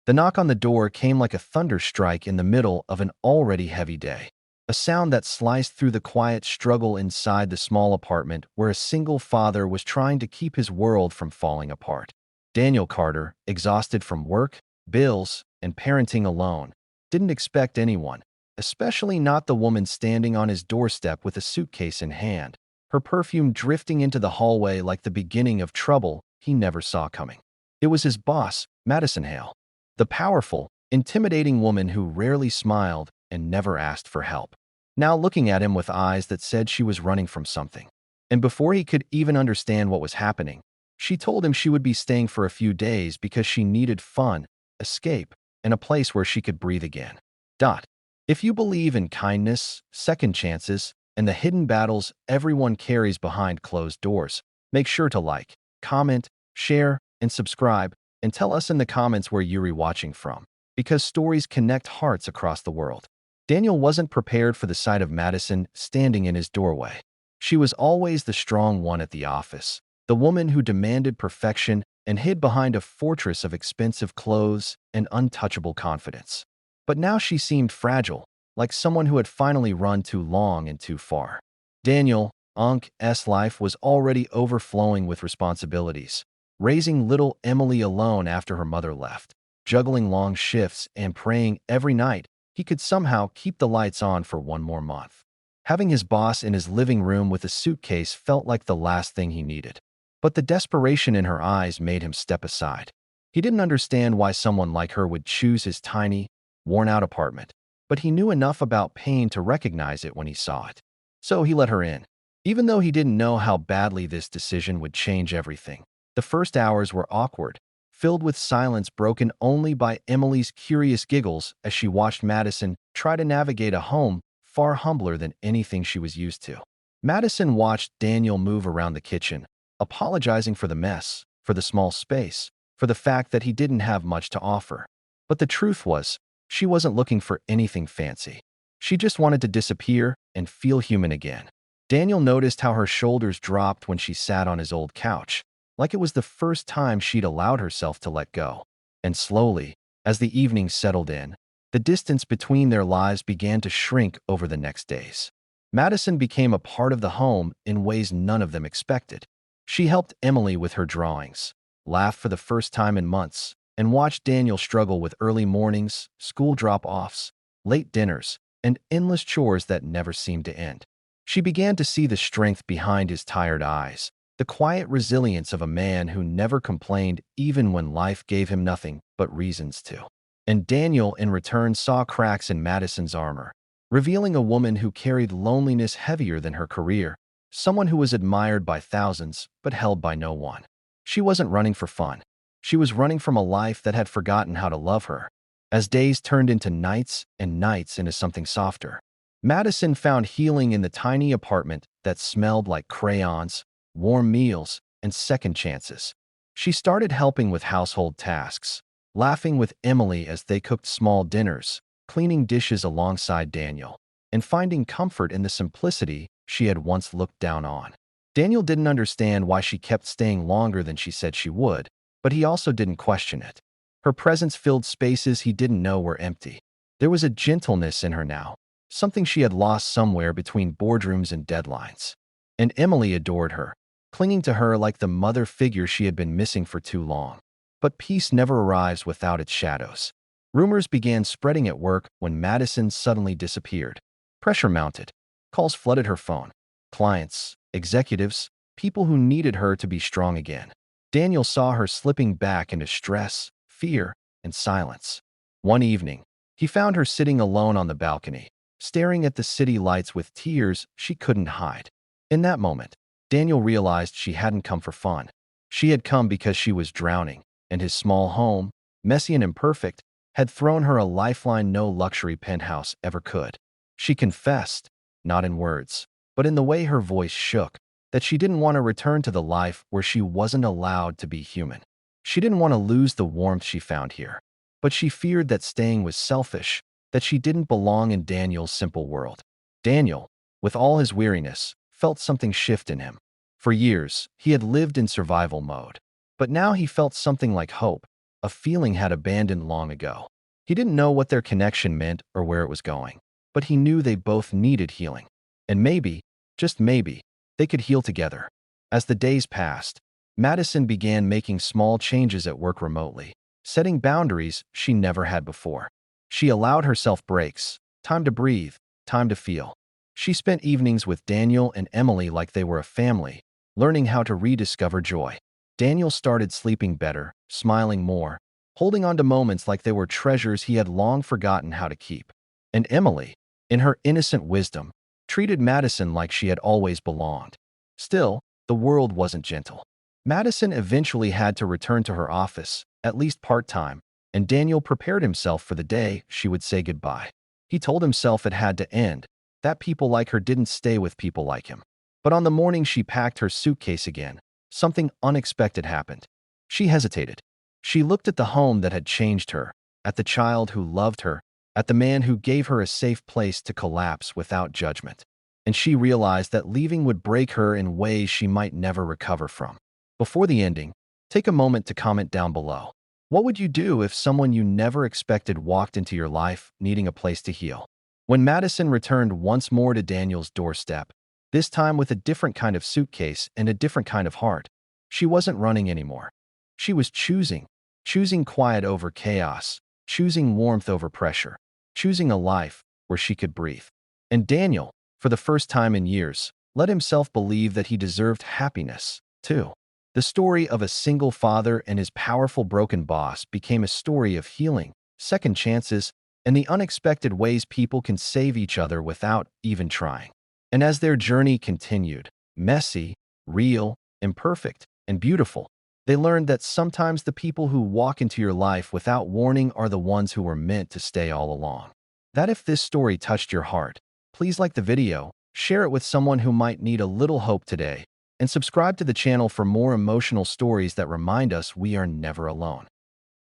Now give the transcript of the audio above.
The knock on the door came like a thunder strike in the middle of an already heavy day. A sound that sliced through the quiet struggle inside the small apartment where a single father was trying to keep his world from falling apart. Daniel Carter, exhausted from work, bills, and parenting alone, didn't expect anyone, especially not the woman standing on his doorstep with a suitcase in hand, her perfume drifting into the hallway like the beginning of trouble he never saw coming. It was his boss, Madison Hale, the powerful, intimidating woman who rarely smiled and never asked for help, now looking at him with eyes that said she was running from something. And before he could even understand what was happening, she told him she would be staying for a few days because she needed fun, escape, and a place where she could breathe again. If you believe in kindness, second chances, and the hidden battles everyone carries behind closed doors, make sure to like, comment, share, and subscribe, and tell us in the comments where you're watching from, because stories connect hearts across the world. Daniel wasn't prepared for the sight of Madison standing in his doorway. She was always the strong one at the office, the woman who demanded perfection and hid behind a fortress of expensive clothes and untouchable confidence. But now she seemed fragile, like someone who had finally run too long and too far. Daniel's life was already overflowing with responsibilities, raising little Emily alone after her mother left, juggling long shifts and praying every night he could somehow keep the lights on for one more month. Having his boss in his living room with a suitcase felt like the last thing he needed. But the desperation in her eyes made him step aside. He didn't understand why someone like her would choose his tiny, worn-out apartment, but he knew enough about pain to recognize it when he saw it. So he let her in, even though he didn't know how badly this decision would change everything. The first hours were awkward, filled with silence broken only by Emily's curious giggles as she watched Madison try to navigate a home far humbler than anything she was used to. Madison watched Daniel move around the kitchen, apologizing for the mess, for the small space, for the fact that he didn't have much to offer. But the truth was, she wasn't looking for anything fancy. She just wanted to disappear and feel human again. Daniel noticed how her shoulders dropped when she sat on his old couch, like it was the first time she'd allowed herself to let go. And slowly, as the evening settled in, the distance between their lives began to shrink over the next days. Madison became a part of the home in ways none of them expected. She helped Emily with her drawings, laughed for the first time in months, and watched Daniel struggle with early mornings, school drop-offs, late dinners, and endless chores that never seemed to end. She began to see the strength behind his tired eyes, the quiet resilience of a man who never complained even when life gave him nothing but reasons to. And Daniel, in return, saw cracks in Madison's armor, revealing a woman who carried loneliness heavier than her career, someone who was admired by thousands but held by no one. She wasn't running for fun. She was running from a life that had forgotten how to love her. As days turned into nights and nights into something softer, Madison found healing in the tiny apartment that smelled like crayons, warm meals, and second chances. She started helping with household tasks, laughing with Emily as they cooked small dinners, cleaning dishes alongside Daniel, and finding comfort in the simplicity she had once looked down on. Daniel didn't understand why she kept staying longer than she said she would, but he also didn't question it. Her presence filled spaces he didn't know were empty. There was a gentleness in her now, something she had lost somewhere between boardrooms and deadlines. And Emily adored her, clinging to her like the mother figure she had been missing for too long. But peace never arrives without its shadows. Rumors began spreading at work when Madison suddenly disappeared. Pressure mounted. Calls flooded her phone. Clients, executives, people who needed her to be strong again. Daniel saw her slipping back into stress, fear, and silence. One evening, he found her sitting alone on the balcony, staring at the city lights with tears she couldn't hide. In that moment, Daniel realized she hadn't come for fun. She had come because she was drowning, and his small home, messy and imperfect, had thrown her a lifeline no luxury penthouse ever could. She confessed, not in words, but in the way her voice shook, that she didn't want to return to the life where she wasn't allowed to be human. She didn't want to lose the warmth she found here, but she feared that staying was selfish, that she didn't belong in Daniel's simple world. Daniel, with all his weariness, felt something shift in him. For years, he had lived in survival mode, but now he felt something like hope, a feeling had abandoned long ago. He didn't know what their connection meant or where it was going, but he knew they both needed healing. And maybe, just maybe, they could heal together. As the days passed, Madison began making small changes at work remotely, setting boundaries she never had before. She allowed herself breaks, time to breathe, time to feel. She spent evenings with Daniel and Emily like they were a family, learning how to rediscover joy. Daniel started sleeping better, smiling more, holding on to moments like they were treasures he had long forgotten how to keep. And Emily, in her innocent wisdom, treated Madison like she had always belonged. Still, the world wasn't gentle. Madison eventually had to return to her office, at least part-time, and Daniel prepared himself for the day she would say goodbye. He told himself it had to end, that people like her didn't stay with people like him. But on the morning she packed her suitcase again, something unexpected happened. She hesitated. She looked at the home that had changed her, at the child who loved her, at the man who gave her a safe place to collapse without judgment. And she realized that leaving would break her in ways she might never recover from. Before the ending, take a moment to comment down below. What would you do if someone you never expected walked into your life needing a place to heal? When Madison returned once more to Daniel's doorstep, this time with a different kind of suitcase and a different kind of heart, she wasn't running anymore. She was choosing quiet over chaos, choosing warmth over pressure, choosing a life where she could breathe. And Daniel, for the first time in years, let himself believe that he deserved happiness, too. The story of a single father and his powerful broken boss became a story of healing, second chances, and the unexpected ways people can save each other without even trying. And as their journey continued, messy, real, imperfect, and beautiful, they learned that sometimes the people who walk into your life without warning are the ones who were meant to stay all along. That if this story touched your heart, please like the video, share it with someone who might need a little hope today, and subscribe to the channel for more emotional stories that remind us we are never alone.